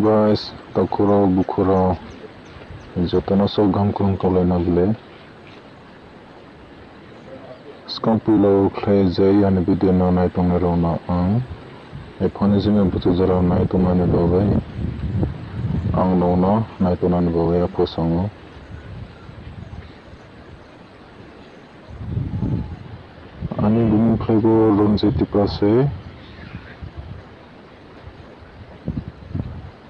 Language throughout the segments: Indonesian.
guys, takuro bukuro jotono sok gam kurung tolai nagle skam pilo khlai jai ani video no nai tong rona ang e phone jime butu jara nai tong mane babai ang no nai tong nan babai posongo ani bumi khlai go lonje Tipra se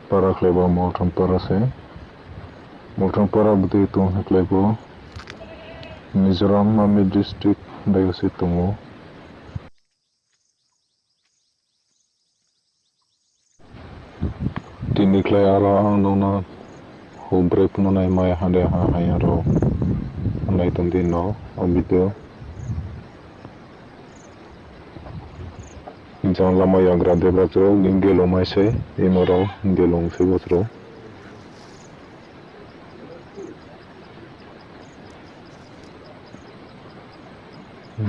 para khlai ba motham para se motham para butu tong khlai go Mizoram ami district dai se tongo tini khlai aro ang nona ho break no nai mai hande ha hayaro nai tong din no video jang lama yang grade batro gingelo mai se imoro gelong se batro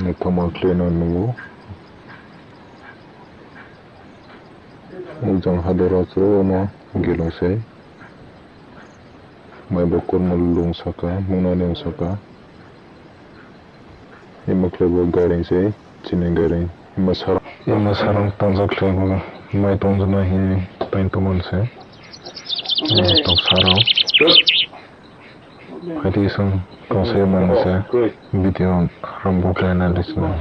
ne tama kleno nungu jang hadoro tro no gelong se mai bokor mulung saka muna nem saka imaklebo garing se chini garing masarang tanjak lego mai tonjana hi tain tomon se to sarau hadi sung konsei man se video rambo kana lisna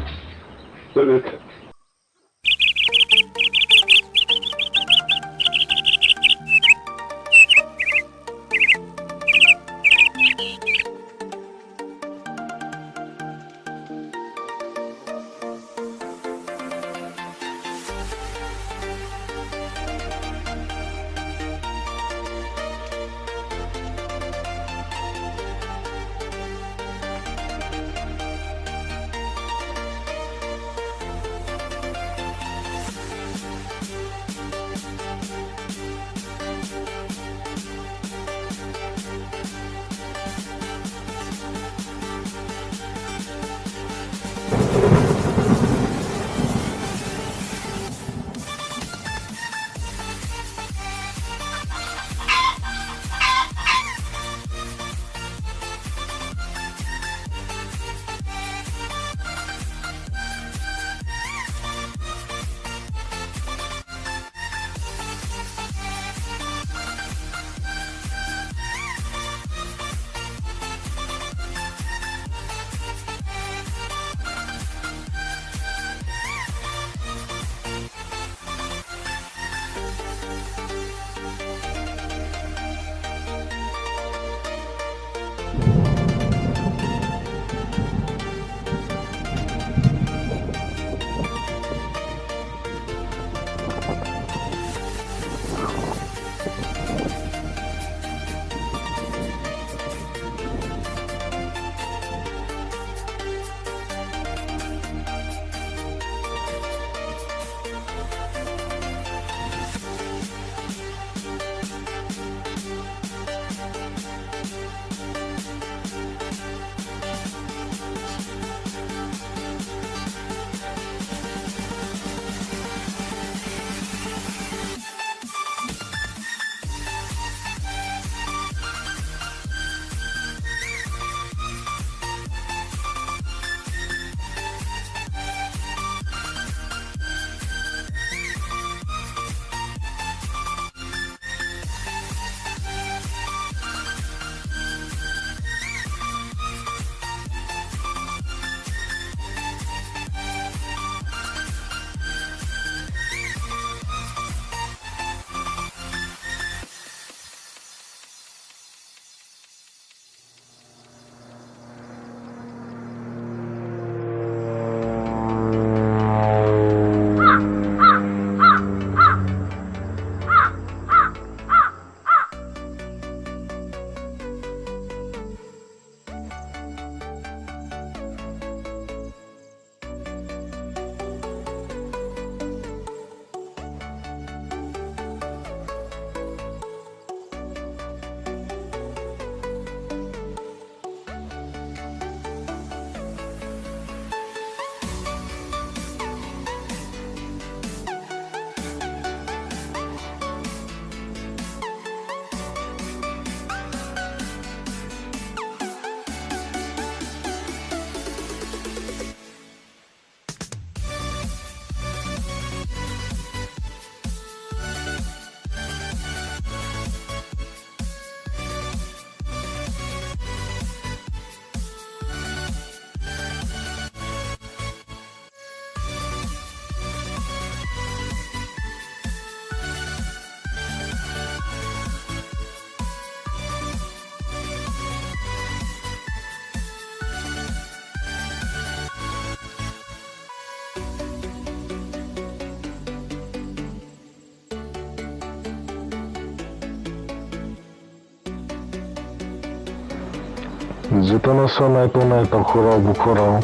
जिथुनो नायथ'नाय न'खराव बुखराव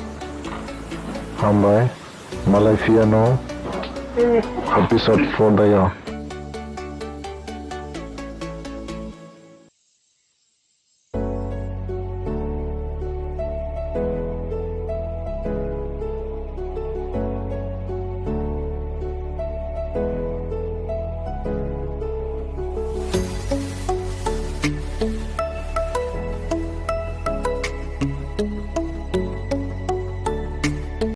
हामबाय मालाय piano episode 4 dayo